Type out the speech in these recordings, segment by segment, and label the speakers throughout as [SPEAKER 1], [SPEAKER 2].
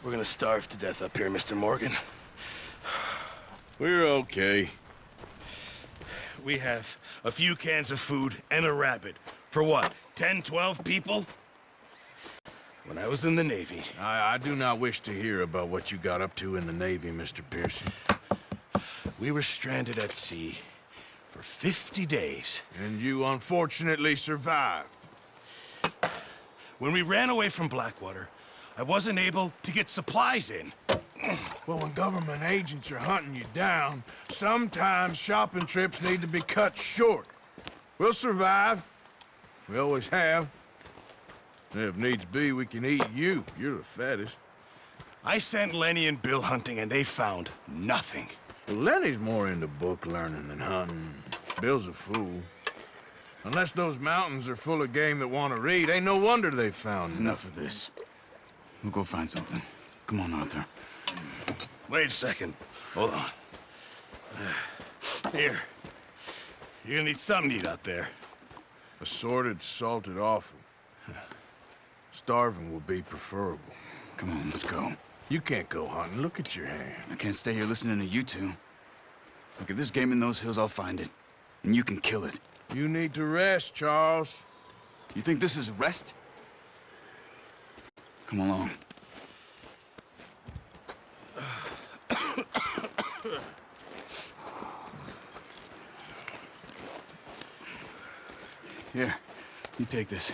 [SPEAKER 1] We're gonna starve to death up here, Mr. Morgan.
[SPEAKER 2] We're okay.
[SPEAKER 1] We have a few cans of food and a rabbit. For what, 10, 12 people? When I was in the Navy...
[SPEAKER 2] I do not wish to hear about what you got up to in the Navy, Mr. Pearson.
[SPEAKER 1] We were stranded at sea for 50 days.
[SPEAKER 2] And you unfortunately survived.
[SPEAKER 1] When we ran away from Blackwater, I wasn't able to get supplies in.
[SPEAKER 2] Well, when government agents are hunting you down, sometimes shopping trips need to be cut short. We'll survive. We always have. If needs be, we can eat you. You're the fattest.
[SPEAKER 1] I sent Lenny and Bill hunting, and they found nothing.
[SPEAKER 2] Well, Lenny's more into book learning than hunting. Bill's a fool. Unless those mountains are full of game that want to read, ain't no wonder they found
[SPEAKER 3] Enough of this. We'll go find something. Come on, Arthur.
[SPEAKER 1] Wait a second. Hold on. Here. You're gonna need something to eat out there.
[SPEAKER 2] Assorted, salted offal. Starving will be preferable.
[SPEAKER 3] Come on, let's go.
[SPEAKER 2] You can't go hunting. Look at your hand.
[SPEAKER 3] I can't stay here listening to you two. Look, if there's game in those hills, I'll find it. And you can kill it.
[SPEAKER 2] You need to rest, Charles.
[SPEAKER 3] You think this is rest? Come along. Here, you take this.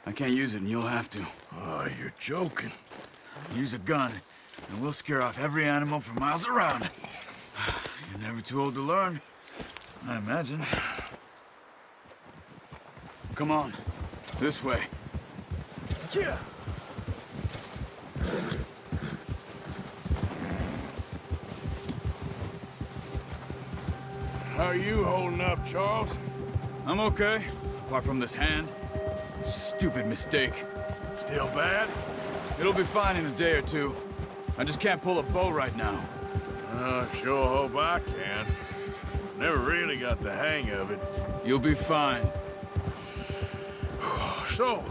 [SPEAKER 3] I can't use it, and you'll have to.
[SPEAKER 2] Oh, you're joking.
[SPEAKER 3] Use a gun, and we'll scare off every animal for miles around. You're never too old to learn, I imagine. Come on, this way.
[SPEAKER 1] Yeah.
[SPEAKER 2] How are you holding up, Charles?
[SPEAKER 3] I'm okay, apart from this hand. Stupid mistake.
[SPEAKER 2] Still bad?
[SPEAKER 3] It'll be fine in a day or two. I just can't pull a bow right now.
[SPEAKER 2] Sure hope I can. Never really got the hang of it.
[SPEAKER 3] You'll be fine.
[SPEAKER 2] So,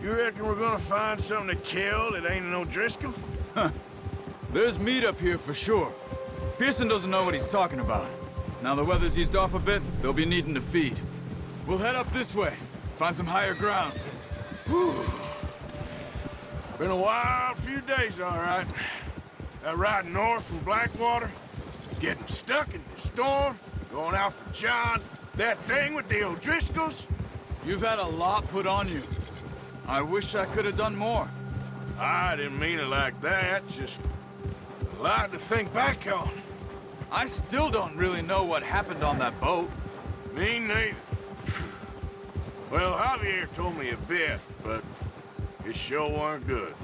[SPEAKER 2] you reckon we're gonna find something to kill that ain't no Driscoll?
[SPEAKER 3] There's meat up here for sure. Pearson doesn't know what he's talking about. Now the weather's eased off a bit, they'll be needing to feed. We'll head up this way, find some higher ground.
[SPEAKER 2] Been a wild few days, all right. That ride north from Blackwater, getting stuck in the storm, going out for John, that thing with the O'Driscolls.
[SPEAKER 3] You've had a lot put on you. I wish I could have done more.
[SPEAKER 2] I didn't mean it like that, just a lot to think back on.
[SPEAKER 3] I still don't really know what happened on that boat.
[SPEAKER 2] Me neither. Well, Javier told me a bit, but it sure weren't good.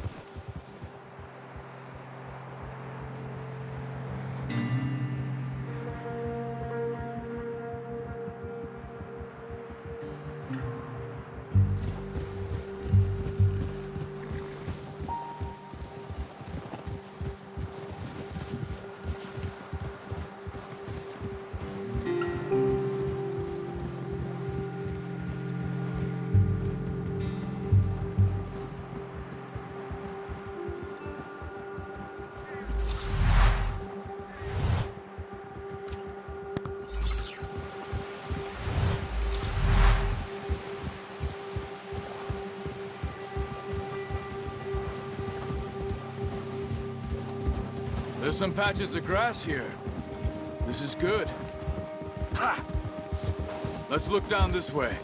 [SPEAKER 3] There's some patches of grass here. This is good. Ha! Let's look down this way.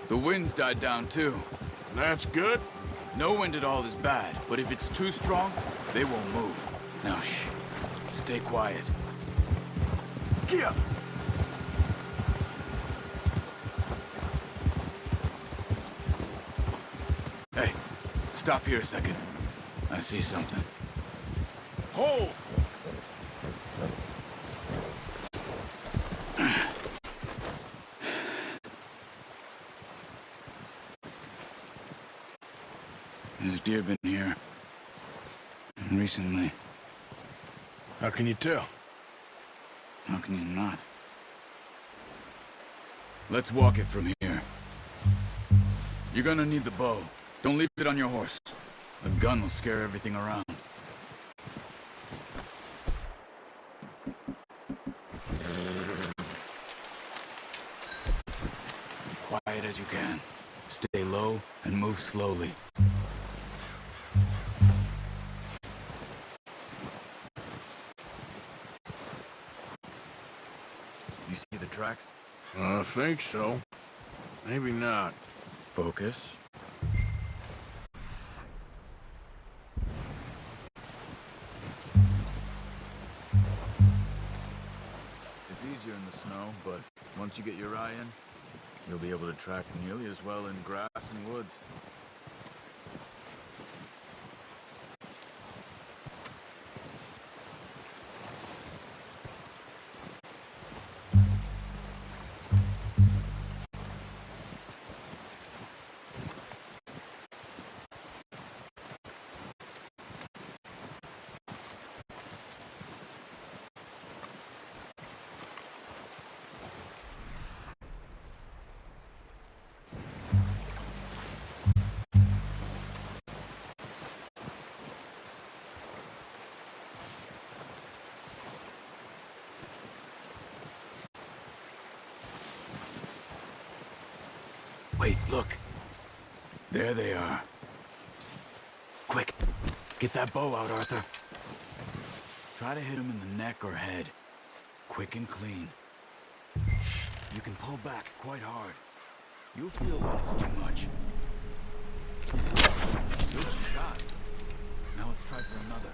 [SPEAKER 3] The wind's died down too.
[SPEAKER 2] That's good.
[SPEAKER 3] No wind at all is bad, but if it's too strong, they won't move. Now shh. Stay quiet.
[SPEAKER 2] Yeah.
[SPEAKER 3] Hey, stop here a second. I see something.
[SPEAKER 2] Hold!
[SPEAKER 3] There's deer been here. Recently.
[SPEAKER 2] How can you tell?
[SPEAKER 3] How can you not? Let's walk it from here. You're gonna need the bow. Don't leave it on your horse. A gun will scare everything around. Quiet as you can. Stay low and move slowly. You see the tracks?
[SPEAKER 2] I think so. Maybe not.
[SPEAKER 3] Focus. It's easier in the snow, but once you get your eye in, you'll be able to track nearly as well in grass and woods. Wait, look. There they are. Quick, get that bow out, Arthur. Try to hit him in the neck or head. Quick and clean. You can pull back quite hard. You'll feel when it's too much. Good shot. Now let's try for another.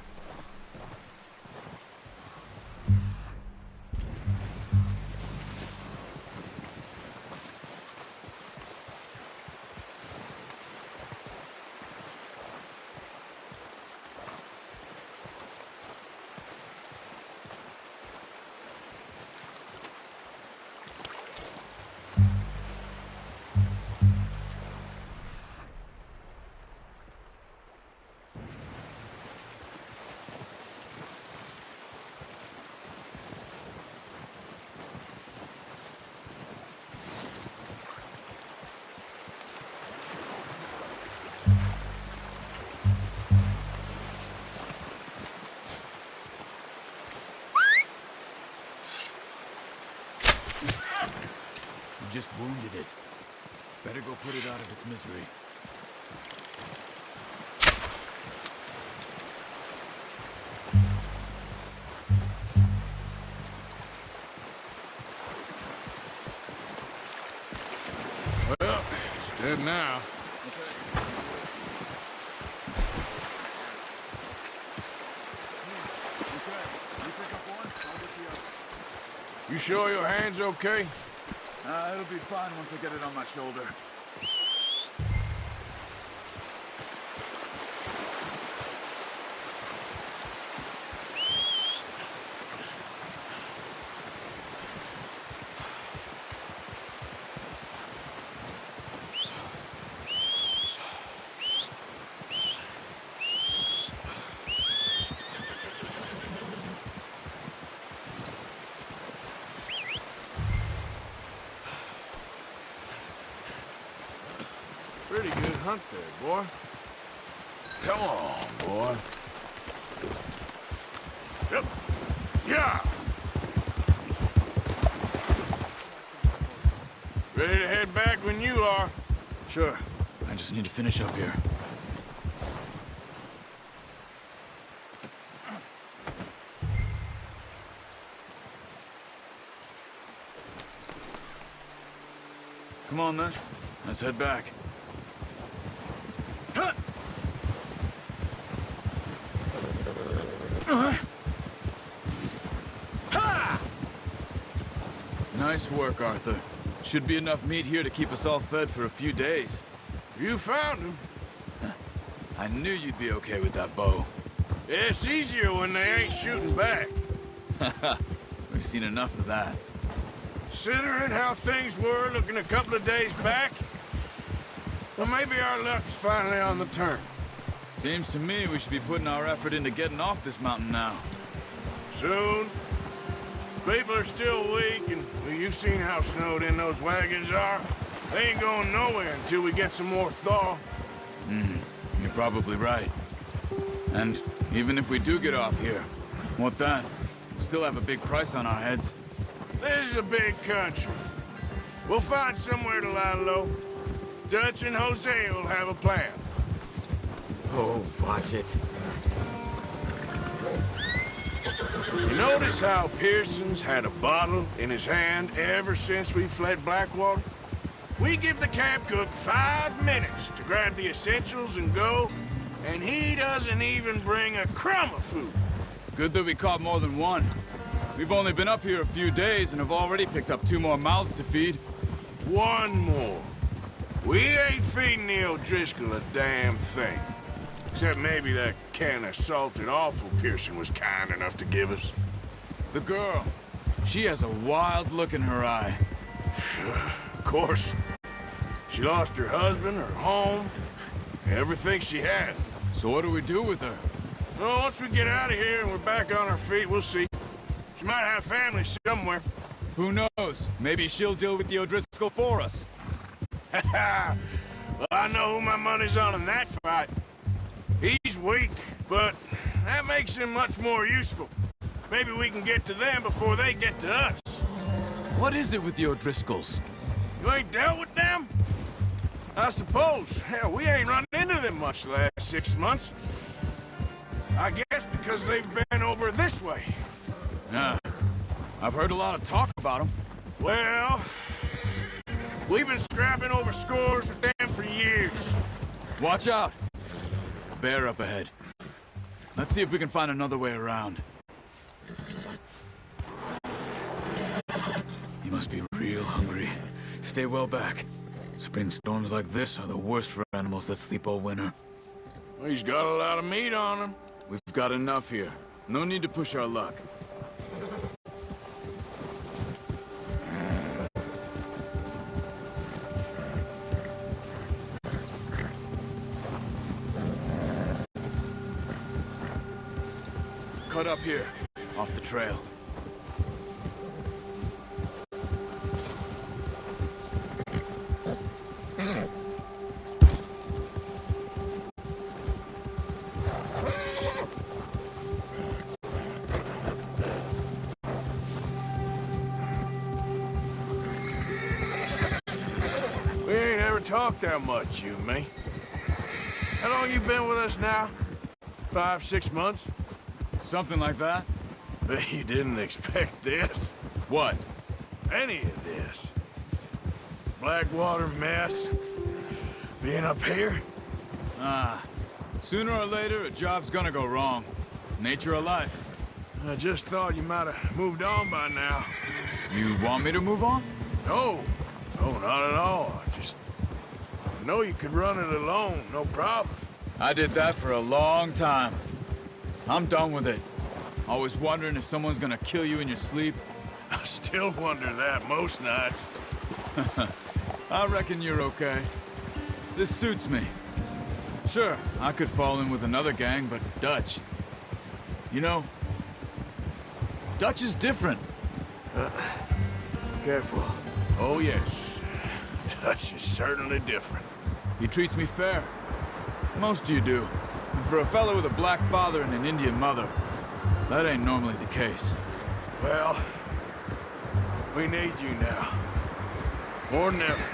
[SPEAKER 3] Just wounded it. Better go put it out of its misery.
[SPEAKER 2] Well, it's dead now. You sure your hand's okay?
[SPEAKER 3] It'll be fine once I get it on my shoulder.
[SPEAKER 2] Pretty good hunt there, boy. Come on, boy. Yep. Yeah. Ready to head back when you are.
[SPEAKER 3] Sure. I just need to finish up here. Come on, then. Let's head back. Nice work, Arthur. Should be enough meat here to keep us all fed for a few days.
[SPEAKER 2] You found him.
[SPEAKER 3] I knew you'd be okay with that bow.
[SPEAKER 2] It's easier when they ain't shooting back.
[SPEAKER 3] We've seen enough of that.
[SPEAKER 2] Considering how things were looking a couple of days back, well, maybe our luck's finally on the turn.
[SPEAKER 3] Seems to me we should be putting our effort into getting off this mountain now.
[SPEAKER 2] Soon. People are still weak, and well, you've seen how snowed in those wagons are. They ain't going nowhere until we get some more thaw.
[SPEAKER 3] You're probably right. And even if we do get off here, what then? We'll still have a big price on our heads.
[SPEAKER 2] This is a big country. We'll find somewhere to lie low. Dutch and Hosea will have a plan.
[SPEAKER 3] Oh, watch it.
[SPEAKER 2] You notice how Pearson's had a bottle in his hand ever since we fled Blackwater? We give the camp cook 5 minutes to grab the essentials and go, and he doesn't even bring a crumb of food.
[SPEAKER 3] Good that we caught more than one. We've only been up here a few days and have already picked up 2 more mouths to feed.
[SPEAKER 2] One more. We ain't feeding the O'Driscoll a damn thing. Except maybe that can of salted offal Pearson was kind enough to give us.
[SPEAKER 3] The girl. She has a wild look in her eye.
[SPEAKER 2] Of course. She lost her husband, her home, everything she had.
[SPEAKER 3] So what do we do with her?
[SPEAKER 2] Well, once we get out of here and we're back on our feet, we'll see. She might have family somewhere.
[SPEAKER 3] Who knows? Maybe she'll deal with the O'Driscoll for us.
[SPEAKER 2] Well, I know who my money's on in that fight. He's weak, but that makes him much more useful. Maybe we can get to them before they get to us.
[SPEAKER 3] What is it with the O'Driscolls?
[SPEAKER 2] You ain't dealt with them? I suppose. Hell, we ain't run into them much the last 6 months. I guess because they've been over this way.
[SPEAKER 3] Yeah. I've heard a lot of talk about them.
[SPEAKER 2] Well, we've been scrapping over scores with them for years.
[SPEAKER 3] Watch out! A bear up ahead. Let's see if we can find another way around. He must be real hungry. Stay well back. Spring storms like this are the worst for animals that sleep all winter.
[SPEAKER 2] He's got a lot of meat on him.
[SPEAKER 3] We've got enough here. No need to push our luck. Cut up here, off the trail.
[SPEAKER 2] We ain't ever talked that much, you and me. How long you been with us now? 5, 6 months?
[SPEAKER 3] Something like that?
[SPEAKER 2] Bet you didn't expect this.
[SPEAKER 3] What?
[SPEAKER 2] Any of this. Blackwater mess. Being up here?
[SPEAKER 3] Sooner or later, a job's gonna go wrong. Nature of life.
[SPEAKER 2] I just thought you might have moved on by now.
[SPEAKER 3] You want me to move on?
[SPEAKER 2] No, not at all. I know you could run it alone, no problem.
[SPEAKER 3] I did that for a long time. I'm done with it. Always wondering if someone's gonna kill you in your sleep.
[SPEAKER 2] I still wonder that most nights.
[SPEAKER 3] I reckon you're okay. This suits me. Sure, I could fall in with another gang, but Dutch... You know, Dutch is different.
[SPEAKER 2] Careful. Oh, yes. Dutch is certainly different.
[SPEAKER 3] He treats me fair. Most of you do. And for a fellow with a black father and an Indian mother, that ain't normally the case.
[SPEAKER 2] Well, we need you now. More than ever.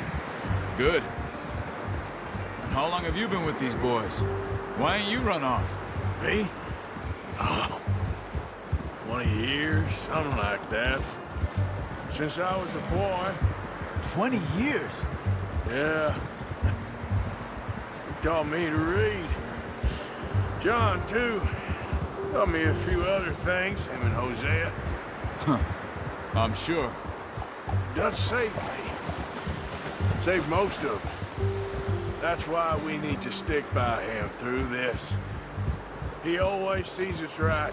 [SPEAKER 3] Good. And how long have you been with these boys? Why ain't you run off?
[SPEAKER 2] Me? Oh, 20 years, something like that. Since I was a boy.
[SPEAKER 3] 20 years?
[SPEAKER 2] Yeah. He taught me to read. John, too. Taught me a few other things, him and Hosea.
[SPEAKER 3] I'm sure.
[SPEAKER 2] Dutch saved me. Saved most of us. That's why we need to stick by him through this. He always sees us right.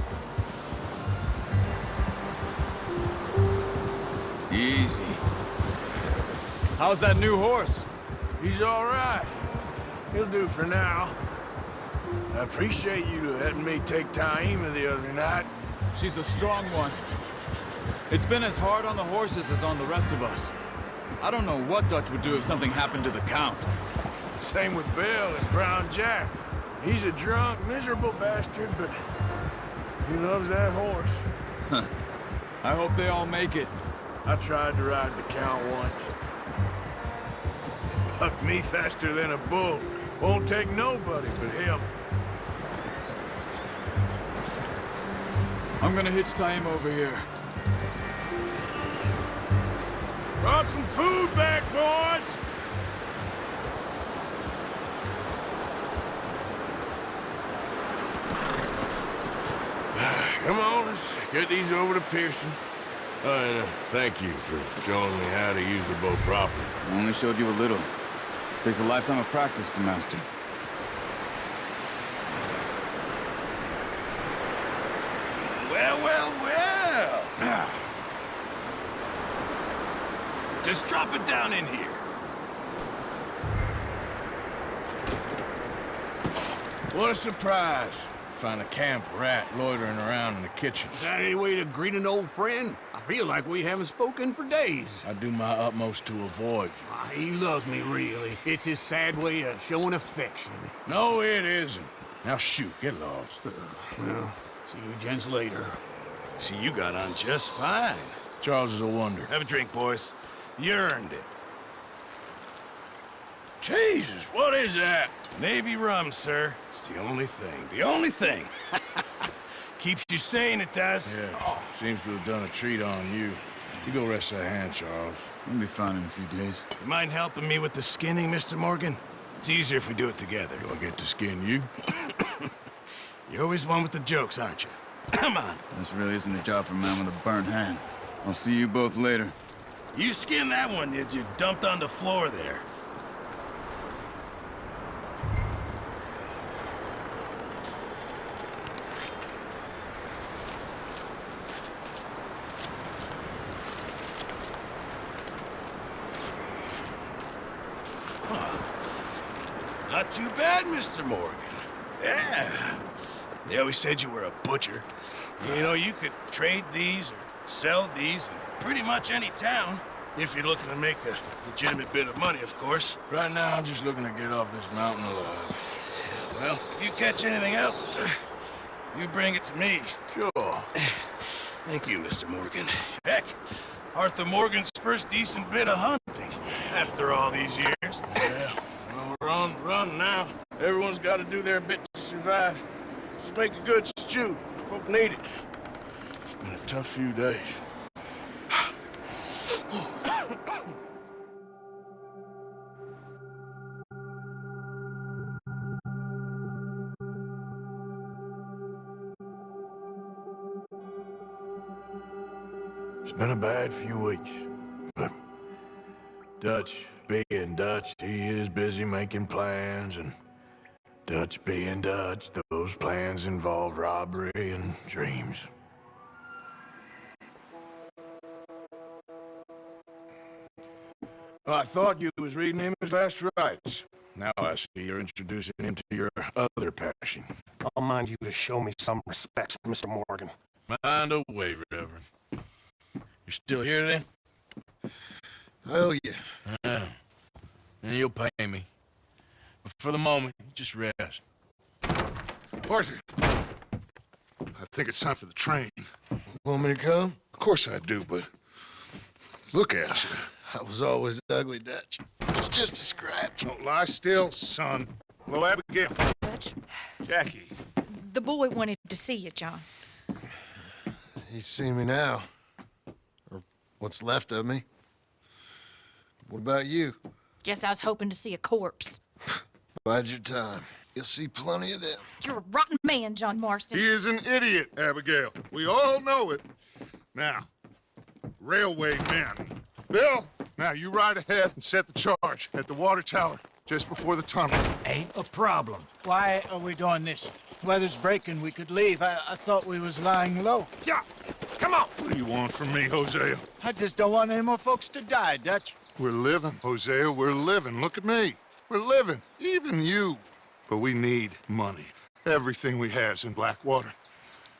[SPEAKER 3] Easy. How's that new horse?
[SPEAKER 2] He's all right. He'll do for now. I appreciate you letting me take Taima the other night.
[SPEAKER 3] She's a strong one. It's been as hard on the horses as on the rest of us. I don't know what Dutch would do if something happened to the Count.
[SPEAKER 2] Same with Bill and Brown Jack. He's a drunk, miserable bastard, but he loves that horse.
[SPEAKER 3] Huh. I hope they all make it.
[SPEAKER 2] I tried to ride the Count once. Bucked me faster than a bull. Won't take nobody but him.
[SPEAKER 3] I'm gonna hitch tie him over here.
[SPEAKER 2] Brought some food back, boys! Come on, let's get these over to Pearson. And thank you for showing me how to use the bow properly.
[SPEAKER 3] I only showed you a little. Takes a lifetime of practice to master.
[SPEAKER 1] Well, well, well. Just drop it down in here.
[SPEAKER 2] What a surprise. Find a camp rat loitering around in the kitchen.
[SPEAKER 4] Is that any way to greet an old friend? I feel like we haven't spoken for days.
[SPEAKER 2] I do my utmost to avoid you.
[SPEAKER 4] He loves me, really. It's his sad way of showing affection.
[SPEAKER 2] No, it isn't. Now shoot, get lost.
[SPEAKER 4] Well, see you gents later.
[SPEAKER 1] See, you got on just fine.
[SPEAKER 2] Charles is a wonder.
[SPEAKER 1] Have a drink, boys. You earned it.
[SPEAKER 2] Jesus, what is that?
[SPEAKER 1] Navy rum, sir. It's the only thing. The only thing. Keeps you sane, it does.
[SPEAKER 2] Yeah, seems to have done a treat on you. You go rest that hand, Charles.
[SPEAKER 3] We'll be fine in a few days.
[SPEAKER 1] You mind helping me with the skinning, Mr. Morgan? It's easier if we do it together.
[SPEAKER 2] Do I get to skin you?
[SPEAKER 1] You're always one with the jokes, aren't you? Come on.
[SPEAKER 3] This really isn't a job for a man with a burnt hand. I'll see you both later.
[SPEAKER 1] You skinned that one, did you? Dumped on the floor there. Not too bad, Mr. Morgan. Yeah. They always said you were a butcher. You know, you could trade these or sell these in pretty much any town. If you're looking to make a legitimate bit of money, of course.
[SPEAKER 2] Right now, I'm just looking to get off this mountain alive.
[SPEAKER 1] Well, if you catch anything else, you bring it to me.
[SPEAKER 2] Sure.
[SPEAKER 1] Thank you, Mr. Morgan. Heck, Arthur Morgan's first decent bit of hunting after all these years.
[SPEAKER 2] Yeah. Well, we're on the run now. Everyone's got to do their bit to survive. Just make a good stew. Folk need it. It's been a tough few days. It's been a bad few weeks, but Dutch being Dutch, he is busy making plans, and Dutch being Dutch, those plans involve robbery and dreams. Well, I thought you was reading him his last rites. Now I see you're introducing him to your other passion.
[SPEAKER 5] I'll mind you to show me some respect, Mr. Morgan.
[SPEAKER 2] Mind away, Reverend. You still here, then?
[SPEAKER 5] Oh, yeah.
[SPEAKER 2] And you'll pay me. But for the moment, just rest.
[SPEAKER 6] Arthur, I think it's time for the train.
[SPEAKER 5] Want me to come?
[SPEAKER 6] Of course I do, but look at you.
[SPEAKER 5] I was always ugly, Dutch. It's just a scratch.
[SPEAKER 6] Don't lie still, son. Hello, Abigail.
[SPEAKER 7] Dutch,
[SPEAKER 6] Jackie.
[SPEAKER 7] the boy wanted to see you, John.
[SPEAKER 5] He's seen me now. Or what's left of me. What about you?
[SPEAKER 7] Guess I was hoping to see a corpse.
[SPEAKER 5] Bide your time. You'll see plenty of them.
[SPEAKER 7] You're a rotten man, John Marston.
[SPEAKER 6] He is an idiot, Abigail. We all know it. Now, railway men. Bill, now you ride ahead and set the charge at the water tower just before the tunnel.
[SPEAKER 8] Ain't a problem. Why are we doing this? Weather's breaking. We could leave. I thought we was lying low.
[SPEAKER 6] Yeah, come on. What do you want from me, Hosea?
[SPEAKER 8] I just don't want any more folks to die, Dutch.
[SPEAKER 6] We're living, Hosea. We're living. Look at me. We're living. Even you. But we need money. Everything we has in Blackwater.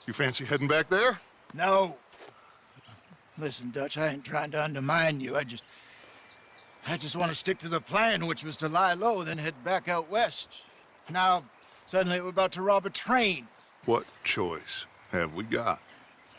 [SPEAKER 6] You fancy heading back there?
[SPEAKER 8] No. Listen, Dutch, I ain't trying to undermine you. I just want to stick to the plan, which was to lie low, then head back out west. Now, suddenly we're about to rob a train.
[SPEAKER 6] What choice have we got?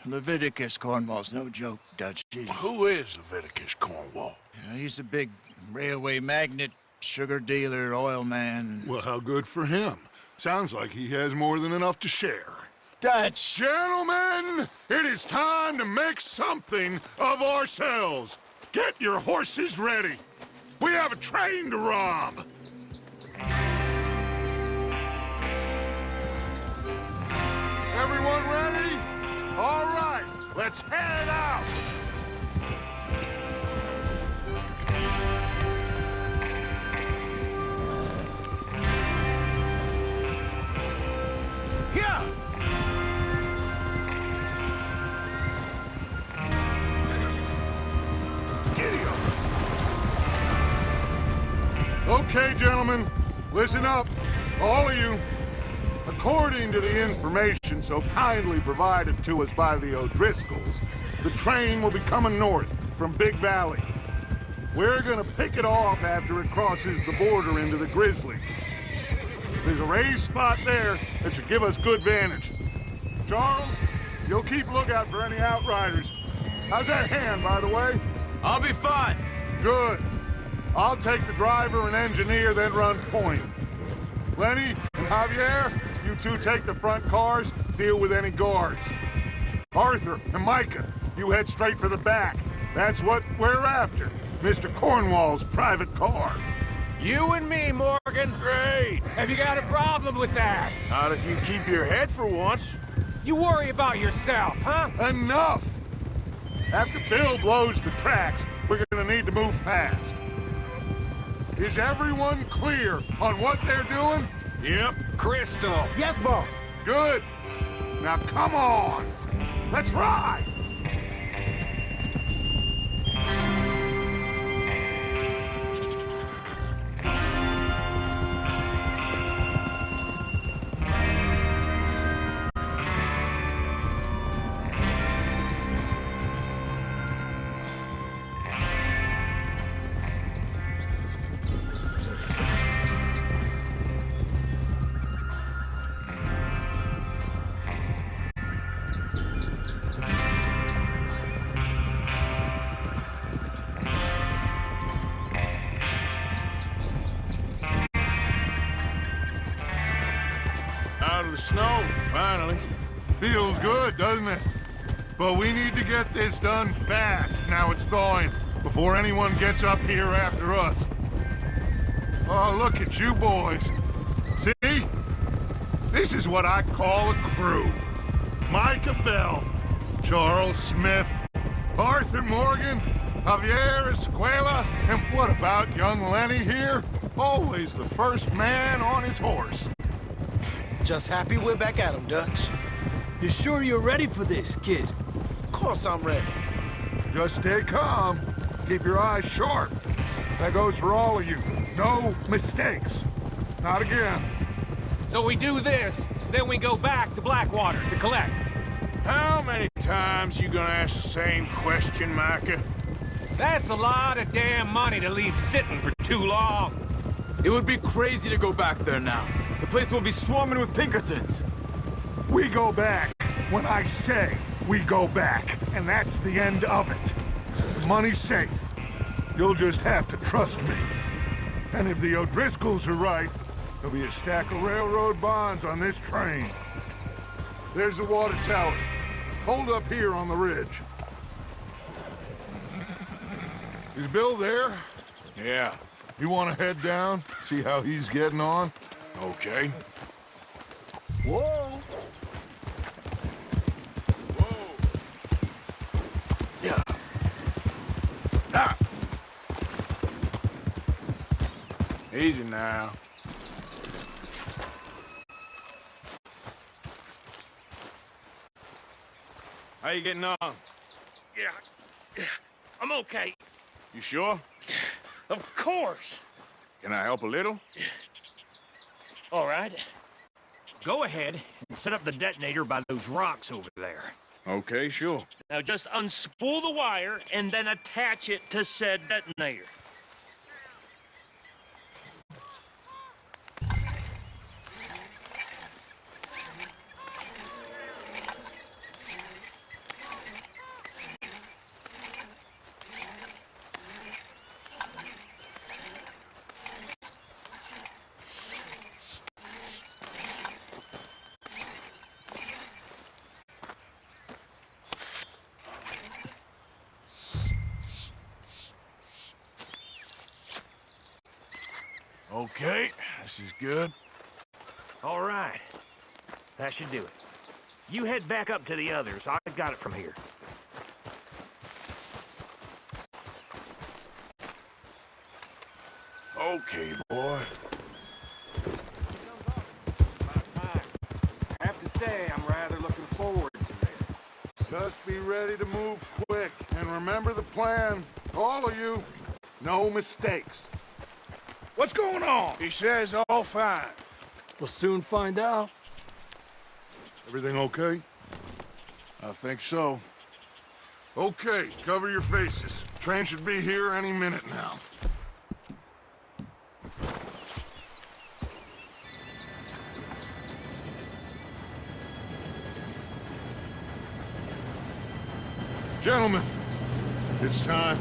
[SPEAKER 8] Leviticus Cornwall's no joke, Dutch.
[SPEAKER 2] Who is Leviticus Cornwall?
[SPEAKER 8] He's a big railway magnate, sugar dealer, oil man.
[SPEAKER 6] Well, how good for him. Sounds like he has more than enough to share.
[SPEAKER 8] Dutch!
[SPEAKER 6] Gentlemen, it is time to make something of ourselves. Get your horses ready. We have a train to rob. Everyone ready? All right, let's head out.
[SPEAKER 8] Here!
[SPEAKER 6] Okay, gentlemen, listen up, all of you. According to the information so kindly provided to us by the O'Driscolls, the train will be coming north from Big Valley. We're gonna pick it off after it crosses the border into the Grizzlies. There's a raised spot there that should give us good vantage. Charles, you'll keep lookout for any outriders. How's that hand, by the way?
[SPEAKER 3] I'll be fine.
[SPEAKER 6] Good. I'll take the driver and engineer, then run point. Lenny and Javier, you two take the front cars, deal with any guards. Arthur and Micah, you head straight for the back. That's what we're after. Mr. Cornwall's private car.
[SPEAKER 2] You and me, Morgan. Great.
[SPEAKER 9] Have you got a problem with that?
[SPEAKER 2] Not if you keep your head for once.
[SPEAKER 9] You worry about yourself, huh?
[SPEAKER 6] Enough! After Bill blows the tracks, we're gonna need to move fast. Is everyone clear on what they're doing?
[SPEAKER 2] Yep.
[SPEAKER 9] Crystal.
[SPEAKER 8] Yes, boss.
[SPEAKER 6] Good. Now come on. Let's ride.
[SPEAKER 2] Out of the snow, finally.
[SPEAKER 6] Feels good, doesn't it? But we need to get this done fast, now it's thawing, before anyone gets up here after us. Oh, look at you boys. See? This is what I call a crew. Micah Bell, Charles Smith, Arthur Morgan, Javier Escuela, and what about young Lenny here? Always the first man on his horse.
[SPEAKER 5] Just happy we're back at 'em, Dutch.
[SPEAKER 3] You sure you're ready for this, kid?
[SPEAKER 5] Of course I'm ready.
[SPEAKER 6] Just stay calm. Keep your eyes sharp. That goes for all of you. No mistakes. Not again.
[SPEAKER 9] So we do this, then we go back to Blackwater to collect.
[SPEAKER 2] How many times you gonna ask the same question, Micah?
[SPEAKER 9] That's a lot of damn money to leave sitting for too long.
[SPEAKER 3] It would be crazy to go back there now. The place will be swarming with Pinkertons.
[SPEAKER 6] We go back when I say we go back, and that's the end of it. The money's safe. You'll just have to trust me. And if the O'Driscolls are right, there'll be a stack of railroad bonds on this train. There's the water tower. Hold up here on the ridge. Is Bill there?
[SPEAKER 2] Yeah.
[SPEAKER 6] You want to head down, see how he's getting on?
[SPEAKER 2] Okay.
[SPEAKER 5] Whoa!
[SPEAKER 2] Yeah. Ah! Easy now. How you getting on?
[SPEAKER 10] Yeah, I'm okay.
[SPEAKER 2] You sure?
[SPEAKER 10] Of course.
[SPEAKER 2] Can I help a little?
[SPEAKER 10] All right. Go ahead and set up the detonator by those rocks over there.
[SPEAKER 2] Okay, sure.
[SPEAKER 10] Now just unspool the wire and then attach it to said detonator.
[SPEAKER 2] Okay, this is good.
[SPEAKER 10] All right. That should do it. You head back up to the others. I got it from here.
[SPEAKER 2] Okay, boy.
[SPEAKER 9] I have to say, I'm rather looking forward to this.
[SPEAKER 6] Just be ready to move quick. And remember the plan. All of you. No mistakes. What's going on?
[SPEAKER 2] He says all fine.
[SPEAKER 4] We'll soon find out.
[SPEAKER 6] Everything okay?
[SPEAKER 2] I think so.
[SPEAKER 6] Okay, cover your faces. Train should be here any minute now. Gentlemen, it's time.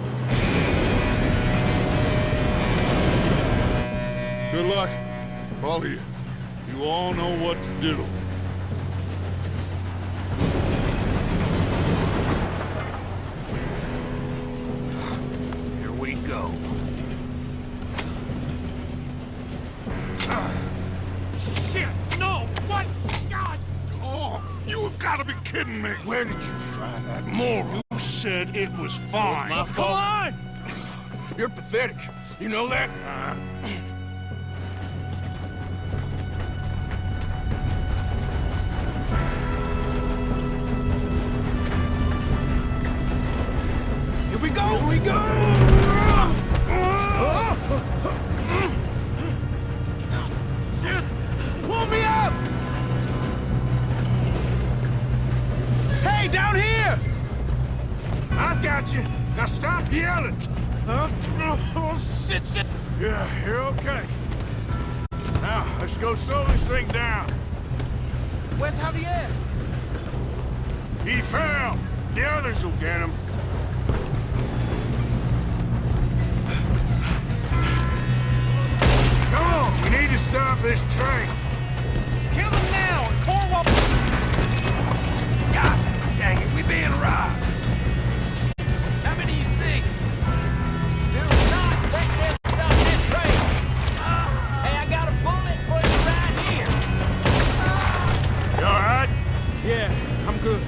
[SPEAKER 6] Good luck, all of you. You all know what to do.
[SPEAKER 10] Here we go. Shit! No! What? God!
[SPEAKER 6] Oh, you have got to be kidding me.
[SPEAKER 2] Where did you find that moron?
[SPEAKER 6] You said it was fine.
[SPEAKER 2] My fault. Come on! You're pathetic. You know that? Here we go! Here we go! Pull me up! Hey, down here! I've got you. Now stop yelling. Oh, shit. Yeah, you're okay. Now, let's go slow this thing down.
[SPEAKER 8] Where's Javier?
[SPEAKER 2] He fell. The others will get him. Come on, we need to stop this train.
[SPEAKER 10] Kill him now and Cornwall...
[SPEAKER 1] God dang it, we being robbed. How many you see?
[SPEAKER 10] Do not let them stop this train! Hey, I got a bullet for you right here!
[SPEAKER 2] You all right?
[SPEAKER 8] Yeah, I'm good.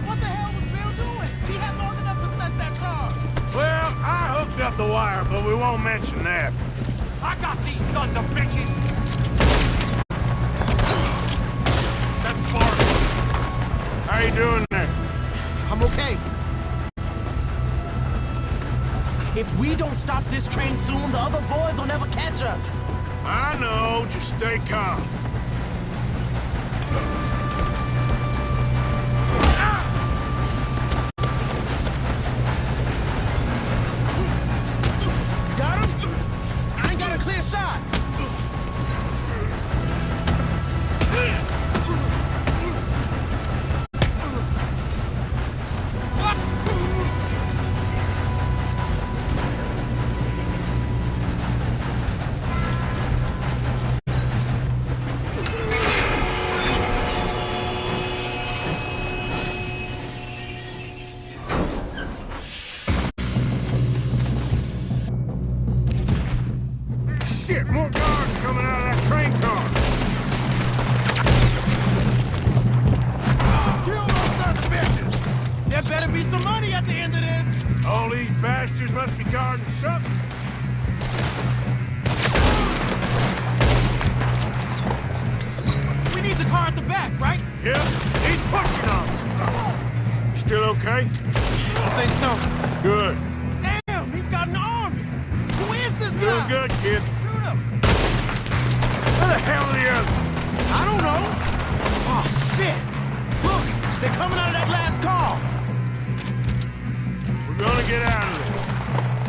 [SPEAKER 8] What the hell was Bill doing? He had long enough to set that charge.
[SPEAKER 2] Well, I hooked up the wire, but we won't mention that.
[SPEAKER 10] I got these sons of bitches!
[SPEAKER 2] That's far. How you doing there?
[SPEAKER 8] I'm okay. If we don't stop this train soon, the other boys will never catch us.
[SPEAKER 2] I know, just stay calm.
[SPEAKER 8] Got him? I ain't got a clear shot.
[SPEAKER 2] Shit, more guards coming out of that train car.
[SPEAKER 8] Kill those sons of bitches. There better be some money at the end of this.
[SPEAKER 2] All these bastards must be guarding something.
[SPEAKER 8] We need the car at the back, right?
[SPEAKER 2] Yep, he's pushing on them. You still okay?
[SPEAKER 8] I think so.
[SPEAKER 2] Good.
[SPEAKER 8] Damn, he's got an army. Who is this
[SPEAKER 2] Real
[SPEAKER 8] guy?
[SPEAKER 2] good, kid.
[SPEAKER 8] Shoot him.
[SPEAKER 2] Where the hell are the others?
[SPEAKER 8] I don't know. Oh, shit. Look, they're coming out of that last car.
[SPEAKER 2] We're gonna get out of this.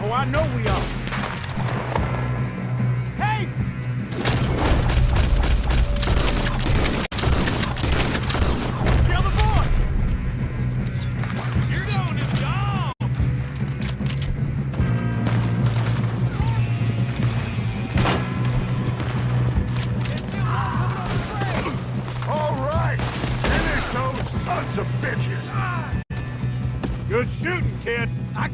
[SPEAKER 8] Oh, I know we are. Hey! The other boys!
[SPEAKER 10] You're going to dog!
[SPEAKER 6] All right, finish those sons of bitches.
[SPEAKER 2] Good shooting, kid.
[SPEAKER 8] I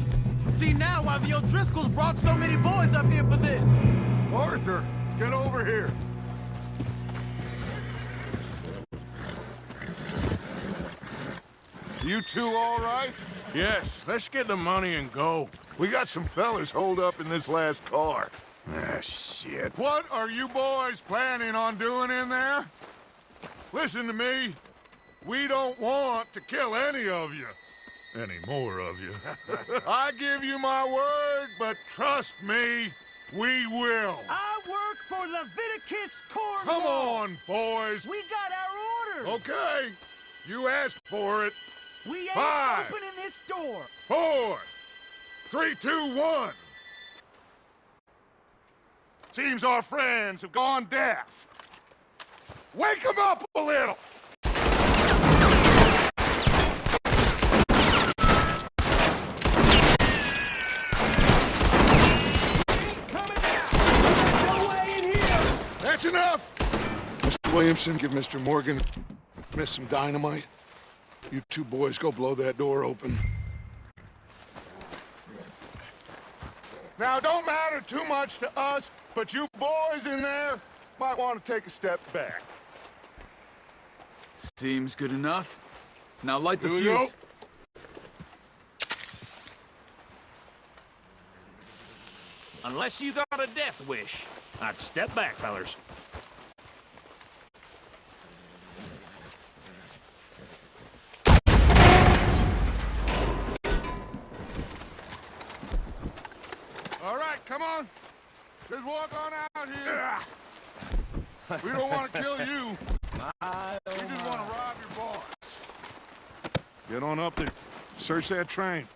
[SPEAKER 8] see now why the O'Driscolls brought so many boys up here for this.
[SPEAKER 6] Arthur, get over here. You two all right?
[SPEAKER 2] Yes, let's get the money and go.
[SPEAKER 6] We got some fellas holed up in this last car.
[SPEAKER 2] Ah, shit.
[SPEAKER 6] What are you boys planning on doing in there? Listen to me. We don't want to kill any of you. Any more of you. I give you my word, but trust me, we will.
[SPEAKER 10] I work for Leviticus Corps.
[SPEAKER 6] Come on, boys.
[SPEAKER 10] We got our orders.
[SPEAKER 6] Okay. You asked for it.
[SPEAKER 10] We ain't
[SPEAKER 6] 5,
[SPEAKER 10] opening this door.
[SPEAKER 6] 4, 3, 2, 1. Seems our friends have gone deaf. Wake them up a little. That's enough! Mr. Williamson, give Mr. Morgan some dynamite. You two boys go blow that door open. Now, don't matter too much to us, but you boys in there might want to take a step back.
[SPEAKER 3] Seems good enough. Now light the
[SPEAKER 2] Here we
[SPEAKER 3] fuse.
[SPEAKER 2] go.
[SPEAKER 10] Unless you got a death wish, I'd step back, fellers.
[SPEAKER 6] All right, come on. Just walk on out here. We don't want to kill you. We just want to rob your boss. Get on up there. Search that train.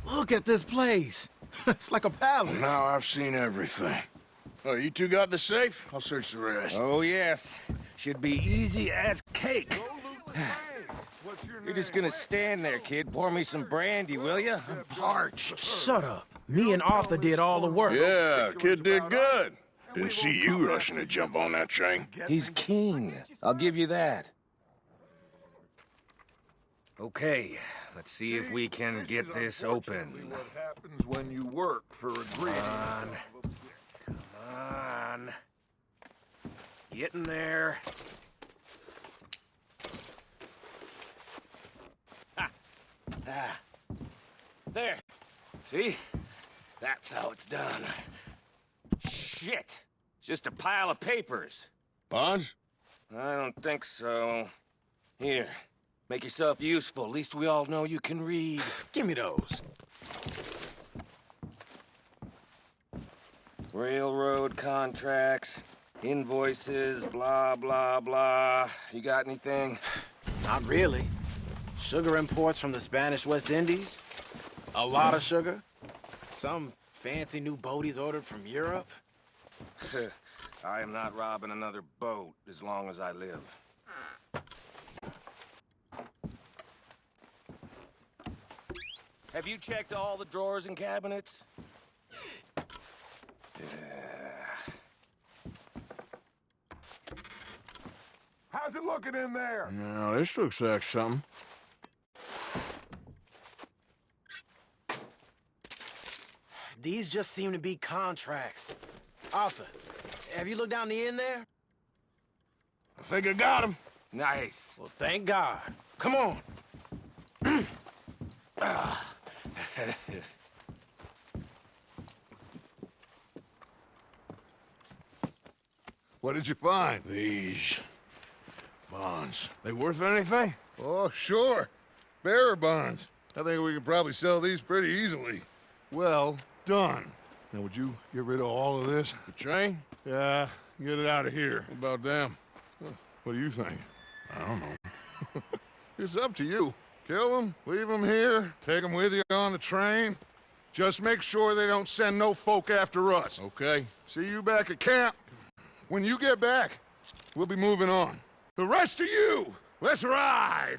[SPEAKER 3] Look at this place. It's like a palace.
[SPEAKER 2] Now I've seen everything. Oh, you two got the safe? I'll search the rest.
[SPEAKER 9] Oh, yes. Should be easy as cake.
[SPEAKER 6] What's your
[SPEAKER 9] You're just
[SPEAKER 6] name?
[SPEAKER 9] gonna stand there, kid. Pour me some brandy, will you? I'm parched.
[SPEAKER 11] Shut up. Me and Arthur did all the work.
[SPEAKER 2] Yeah, kid did good. Didn't see you rushing to jump on that train.
[SPEAKER 9] He's keen. I'll give you that. Okay, let's see if we can get this open.
[SPEAKER 6] What happens when you work for a greedy?
[SPEAKER 9] Come on. Get in there. Ah. There. See? That's how it's done. Shit. It's just a pile of papers.
[SPEAKER 2] Bonds?
[SPEAKER 9] I don't think so. Here. Make yourself useful. At least we all know you can read.
[SPEAKER 11] Give me those.
[SPEAKER 9] Railroad contracts, invoices, blah, blah, blah. You got anything?
[SPEAKER 11] Not really. Sugar imports from the Spanish West Indies. A lot of sugar. Some fancy new boat he's ordered from Europe.
[SPEAKER 9] I am not robbing another boat as long as I live. Have you checked all the drawers and cabinets?
[SPEAKER 6] How's it looking in there?
[SPEAKER 2] No, this looks like something.
[SPEAKER 11] These just seem to be contracts. Arthur, have you looked down the end there?
[SPEAKER 2] I think I got him.
[SPEAKER 9] Nice.
[SPEAKER 11] Well, thank God. Come on.
[SPEAKER 6] What did you find?
[SPEAKER 2] These bonds. They worth anything?
[SPEAKER 6] Oh, sure. Bearer bonds. I think we could probably sell these pretty easily. Well done. Now, would you get rid of all of this?
[SPEAKER 2] The train?
[SPEAKER 6] Yeah, get it out of here.
[SPEAKER 2] What about them?
[SPEAKER 6] What do you think?
[SPEAKER 2] I don't know.
[SPEAKER 6] It's up to you. Kill them, leave them here, take them with you on the train. Just make sure they don't send no folk after us.
[SPEAKER 2] Okay.
[SPEAKER 6] See you back at camp. When you get back, we'll be moving on. The rest of you, let's ride!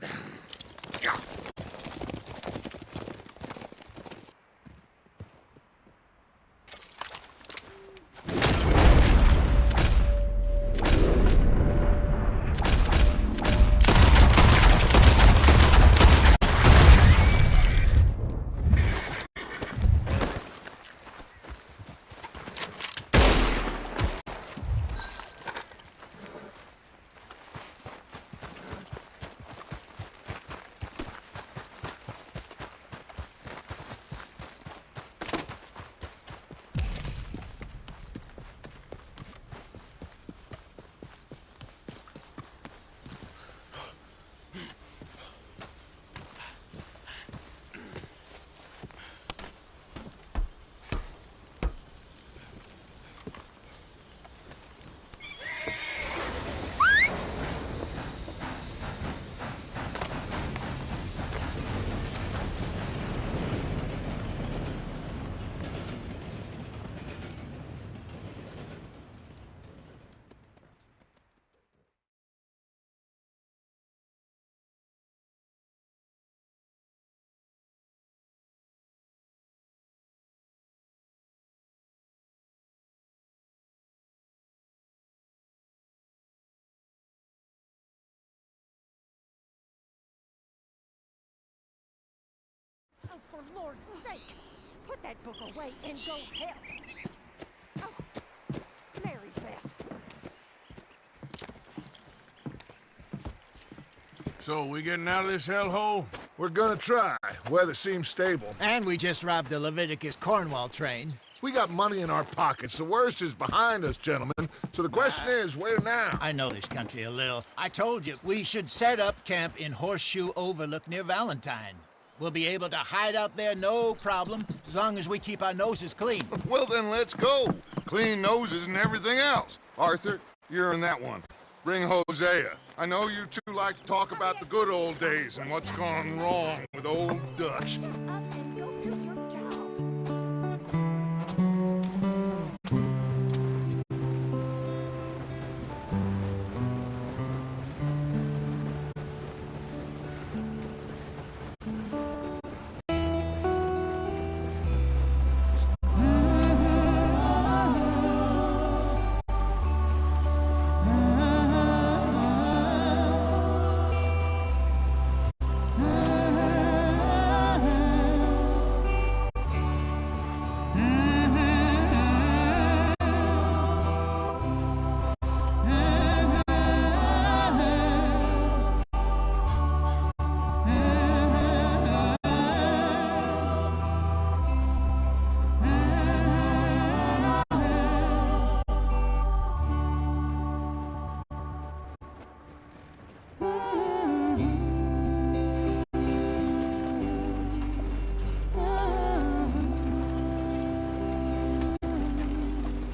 [SPEAKER 12] For Lord's sake, put that book away and go help. Oh, Mary Beth.
[SPEAKER 2] So, we getting out of this hellhole?
[SPEAKER 6] We're gonna try. Weather seems stable.
[SPEAKER 8] And we just robbed the Leviticus Cornwall train.
[SPEAKER 6] We got money in our pockets. The worst is behind us, gentlemen. So the question is, where now?
[SPEAKER 8] I know this country a little. I told you, we should set up camp in Horseshoe Overlook near Valentine. We'll be able to hide out there, no problem, as long as we keep our noses clean.
[SPEAKER 6] Well, then let's go. Clean noses and everything else. Arthur, you're in that one. Bring Hosea. I know you two like to talk about the good old days and what's gone wrong with old Dutch.
[SPEAKER 12] Shut up and go do your job.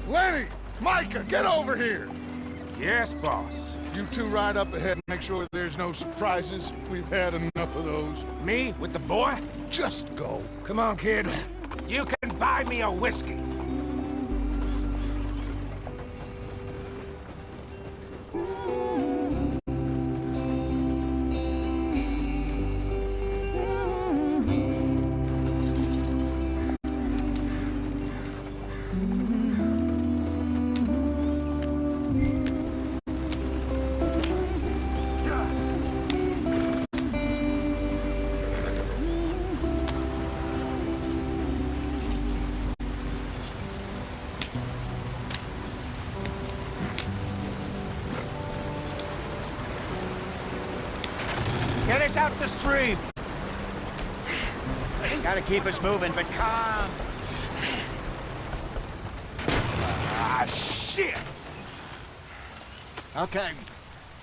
[SPEAKER 6] Lenny! Micah, get over here!
[SPEAKER 10] Yes, boss.
[SPEAKER 6] You two ride up ahead and make sure there's no surprises. We've had enough of those.
[SPEAKER 10] Me with the boy?
[SPEAKER 6] Just go.
[SPEAKER 10] Come on, kid. You can buy me a whiskey.
[SPEAKER 8] Get us out the stream. Gotta keep us moving, but calm.
[SPEAKER 10] Ah, shit!
[SPEAKER 8] Okay,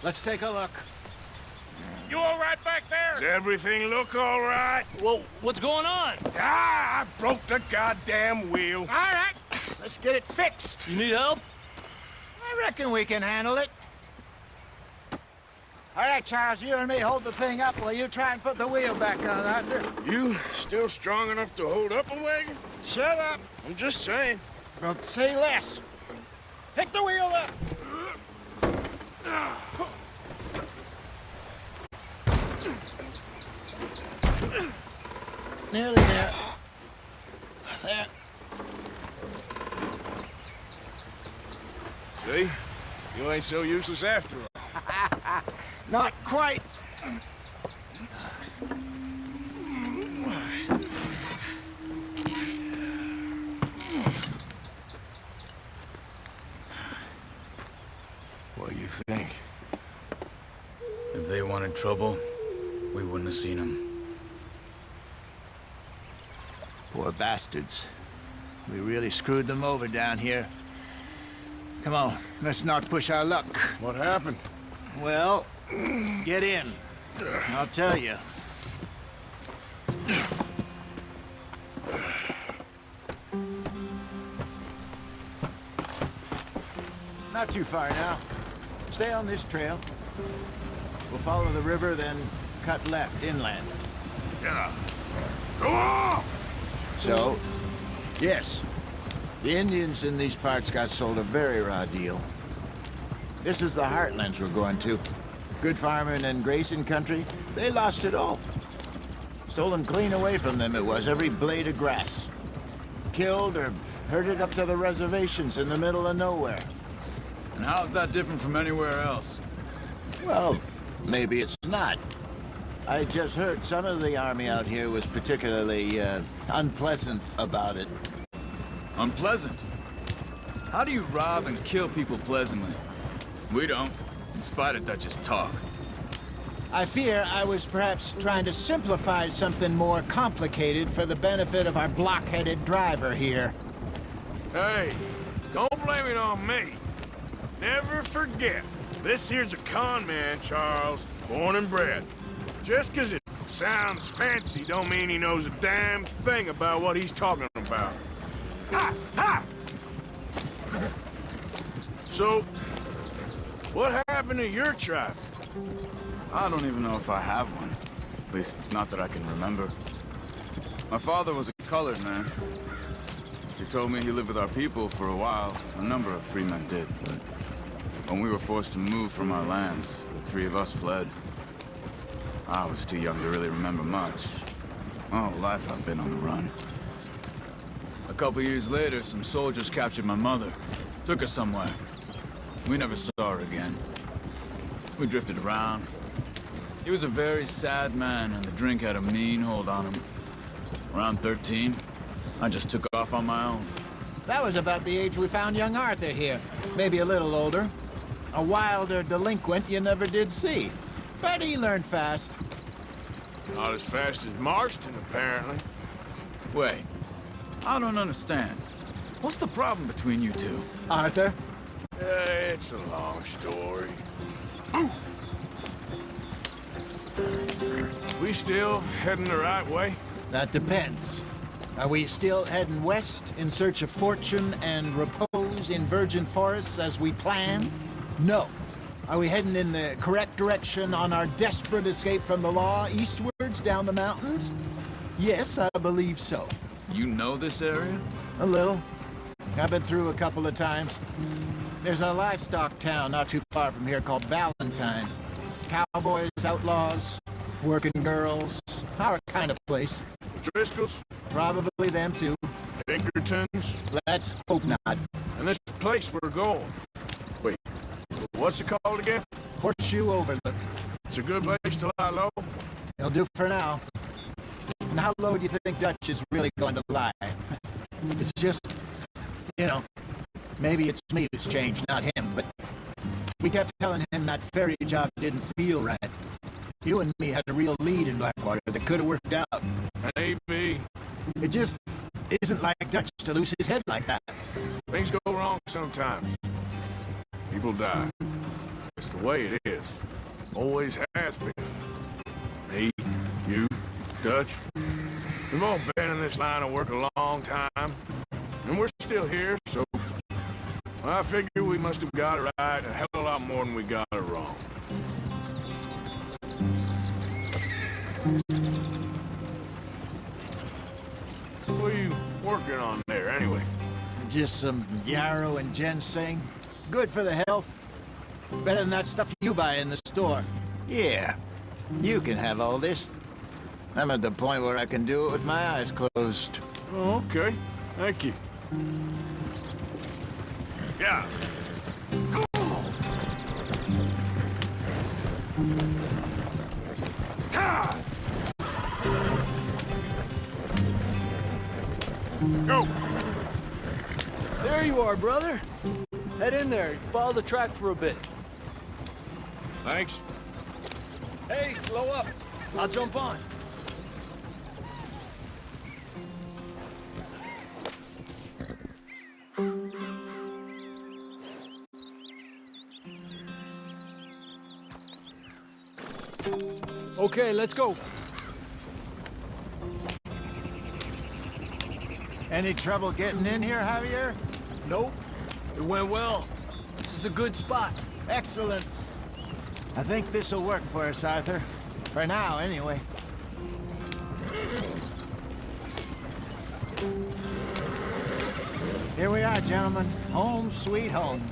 [SPEAKER 8] let's take a look.
[SPEAKER 10] You all right back there?
[SPEAKER 2] Does everything look all right?
[SPEAKER 9] Well, what's going on?
[SPEAKER 2] Ah, I broke the goddamn wheel.
[SPEAKER 8] All right, let's get it fixed.
[SPEAKER 9] You need help?
[SPEAKER 8] I reckon we can handle it. All right, Charles, you and me hold the thing up while you try and put the wheel back on, Arthur.
[SPEAKER 2] You still strong enough to hold up a wagon?
[SPEAKER 8] Shut up.
[SPEAKER 2] I'm just saying.
[SPEAKER 8] Don't say less. Pick the wheel up. Nearly there. There.
[SPEAKER 2] See? You ain't so useless after all.
[SPEAKER 8] Not quite.
[SPEAKER 2] What do you think?
[SPEAKER 3] If they wanted trouble, we wouldn't have seen them.
[SPEAKER 8] Poor bastards. We really screwed them over down here. Come on, let's not push our luck.
[SPEAKER 2] What happened?
[SPEAKER 8] Well, get in. I'll tell you. Not too far now. Stay on this trail. We'll follow the river, then cut left inland.
[SPEAKER 2] Yeah. Go on!
[SPEAKER 8] So, yes, the Indians in these parts got sold a very raw deal. This is the heartlands we're going to. Good farming and grazing country, they lost it all. Stolen clean away from them it was, every blade of grass. Killed or herded up to the reservations in the middle of nowhere.
[SPEAKER 3] And how's that different from anywhere else?
[SPEAKER 8] Well, maybe it's not. I just heard some of the army out here was particularly, unpleasant about it.
[SPEAKER 3] Unpleasant? How do you rob and kill people pleasantly? We don't, in spite of Dutch's talk.
[SPEAKER 8] I fear I was perhaps trying to simplify something more complicated for the benefit of our blockheaded driver here.
[SPEAKER 2] Hey, don't blame it on me. Never forget, this here's a con man, Charles, born and bred. Just 'cause it sounds fancy don't mean he knows a damn thing about what he's talking about. Ha! Ha! So, what happened to your tribe?
[SPEAKER 3] I don't even know if I have one. At least, not that I can remember. My father was a colored man. He told me he lived with our people for a while. A number of free men did, but when we were forced to move from our lands, the three of us fled. I was too young to really remember much. My whole life I've been on the run. A couple years later, some soldiers captured my mother. Took her somewhere. We never saw her again. We drifted around. He was a very sad man, and the drink had a mean hold on him. Around 13, I just took off on my own.
[SPEAKER 8] That was about the age we found young Arthur here. Maybe a little older. A wilder delinquent you never did see. But he learned fast.
[SPEAKER 2] Not as fast as Marston, apparently.
[SPEAKER 3] Wait, I don't understand. What's the problem between you two?
[SPEAKER 8] Arthur?
[SPEAKER 2] It's a long story. Ooh. We still heading the right way?
[SPEAKER 8] That depends. Are we still heading west in search of fortune and repose in virgin forests as we planned? No. Are we heading in the correct direction on our desperate escape from the law eastwards down the mountains? Yes, I believe so.
[SPEAKER 3] You know this area?
[SPEAKER 8] A little. I've been through a couple of times. There's a livestock town not too far from here called Valentine. Cowboys, outlaws, working girls, our kind of place.
[SPEAKER 2] Driscolls?
[SPEAKER 8] Probably them too.
[SPEAKER 2] Pinkertons?
[SPEAKER 8] Let's hope not.
[SPEAKER 2] And this place we're going. Wait, what's it called again?
[SPEAKER 8] Horseshoe Overlook.
[SPEAKER 2] It's a good place to lie low?
[SPEAKER 8] It'll do for now. And how low do you think Dutch is really going to lie? It's just, you know, maybe it's me who's changed, not him, but we kept telling him that ferry job didn't feel right. You and me had a real lead in Blackwater that could have worked out.
[SPEAKER 2] Maybe.
[SPEAKER 8] It just isn't like Dutch to lose his head like that.
[SPEAKER 2] Things go wrong sometimes. People die. It's the way it is. Always has been. Me, you, Dutch. We've all been in this line of work a long time. And we're still here, so I figure we must have got it right a hell of a lot more than we got it wrong. What are you working on there, anyway?
[SPEAKER 8] Just some yarrow and ginseng. Good for the health. Better than that stuff you buy in the store. Yeah, you can have all this. I'm at the point where I can do it with my eyes closed.
[SPEAKER 2] Oh, okay. Thank you. Yeah. Go!
[SPEAKER 13] There you are, brother. Head in there. Follow the track for a bit.
[SPEAKER 2] Thanks.
[SPEAKER 13] Hey, slow up. I'll jump on. Okay, let's go.
[SPEAKER 8] Any trouble getting in here, Javier?
[SPEAKER 13] Nope. It went well. This is a good spot.
[SPEAKER 8] Excellent. I think this'll work for us, Arthur. For now, anyway. Here we are, gentlemen. Home sweet home.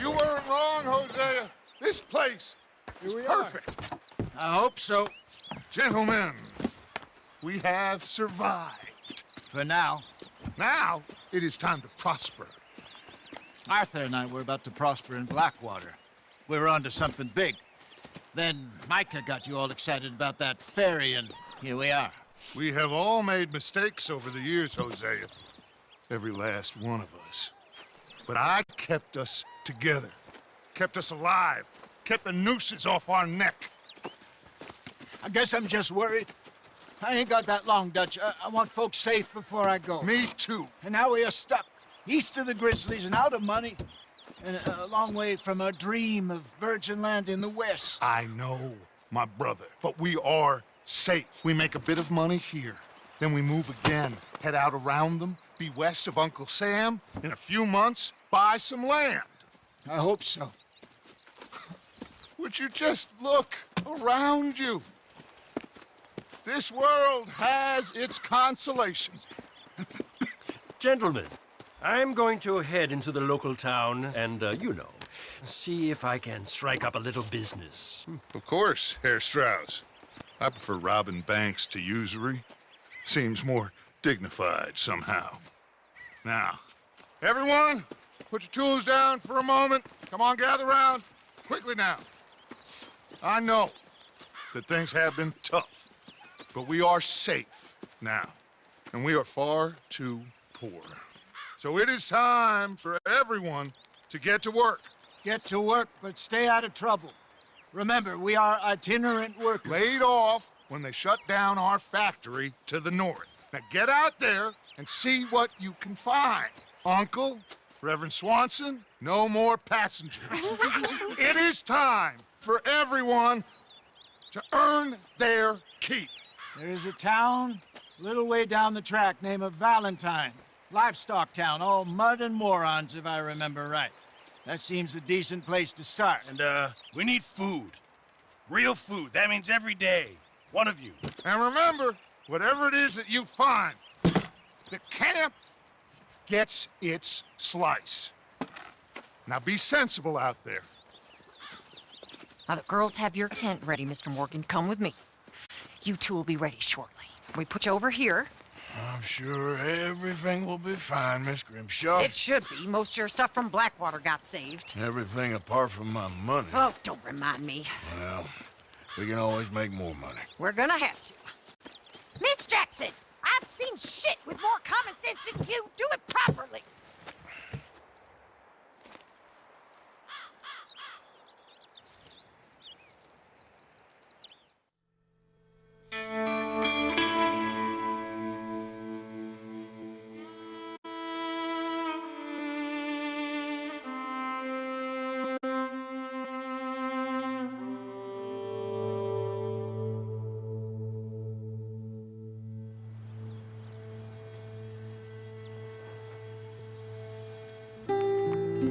[SPEAKER 6] You weren't wrong, Hosea. This place is perfect.
[SPEAKER 8] I hope so.
[SPEAKER 6] Gentlemen, we have survived.
[SPEAKER 8] For now.
[SPEAKER 6] Now, it is time to prosper.
[SPEAKER 8] Arthur and I were about to prosper in Blackwater. we were onto something big. Then Micah got you all excited about that ferry, and here we are.
[SPEAKER 6] We have all made mistakes over the years, Hosea. Every last one of us. But I kept us together. Kept us alive. Kept the nooses off our neck.
[SPEAKER 2] I guess I'm just worried. I ain't got that long, Dutch. I want folks safe before I go.
[SPEAKER 6] Me too.
[SPEAKER 2] And now we are stuck, east of the Grizzlies and out of money, and a long way from a dream of virgin land in the west.
[SPEAKER 6] I know, my brother, but we are safe. We make a bit of money here. Then we move again, head out around them, be west of Uncle Sam. In a few months, buy some land.
[SPEAKER 2] I hope so.
[SPEAKER 6] Would you just look around you? This world has its consolations.
[SPEAKER 10] Gentlemen, I'm going to head into the local town and, see if I can strike up a little business.
[SPEAKER 6] Of course, Herr Strauss. I prefer robbing banks to usury. Seems more dignified somehow. Now, everyone, put your tools down for a moment. Come on, gather round. Quickly now. I know that things have been tough, but we are safe now, and we are far too poor. So it is time for everyone to get to work.
[SPEAKER 2] Get to work, but stay out of trouble. Remember, we are itinerant workers.
[SPEAKER 6] Laid off when they shut down our factory to the north. Now get out there and see what you can find. Uncle, Reverend Swanson, no more passengers. It is time for everyone to earn their keep.
[SPEAKER 2] There is a town a little way down the track named Valentine. Livestock town, all mud and morons, if I remember right. That seems a decent place to start.
[SPEAKER 1] And, we need food. Real food. That means every day. One of you.
[SPEAKER 6] And remember, whatever it is that you find, the camp gets its slice. Now be sensible out there.
[SPEAKER 14] Now, the girls have your tent ready, Mr. Morgan. Come with me. You two will be ready shortly. We put you over here.
[SPEAKER 2] I'm sure everything will be fine, Miss Grimshaw.
[SPEAKER 14] It should be. Most of your stuff from Blackwater got saved.
[SPEAKER 2] Everything apart from my money.
[SPEAKER 14] Oh, don't remind me.
[SPEAKER 2] Well, we can always make more money.
[SPEAKER 14] We're gonna have to. Miss Jackson, I've seen shit with more common sense than you. Do it properly.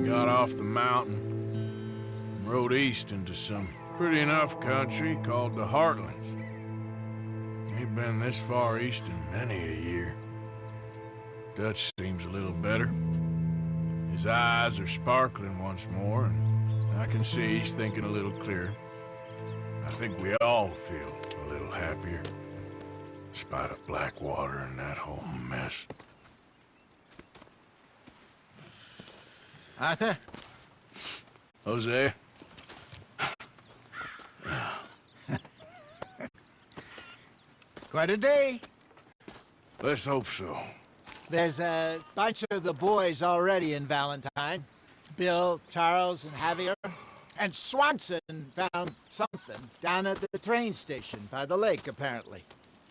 [SPEAKER 2] Got off the mountain and rode east into some pretty enough country called the Heartlands. Ain't been this far east in many a year. Dutch seems a little better. His eyes are sparkling once more, and I can see he's thinking a little clearer. I think we all feel a little happier, in spite of Blackwater and that whole mess.
[SPEAKER 8] Arthur?
[SPEAKER 2] Jose?
[SPEAKER 8] Quite a day.
[SPEAKER 2] Let's hope so.
[SPEAKER 8] There's a bunch of the boys already in Valentine. Bill, Charles, and Javier. And Swanson found something down at the train station by the lake, apparently.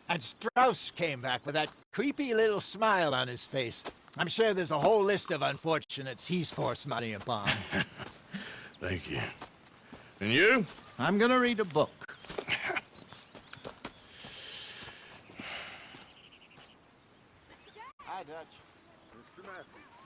[SPEAKER 8] And Strauss came back with that creepy little smile on his face. I'm sure there's a whole list of unfortunates he's forced money upon.
[SPEAKER 2] Thank you. And you?
[SPEAKER 8] I'm gonna read a book. Hi, Dutch.
[SPEAKER 6] Mr. Matthews.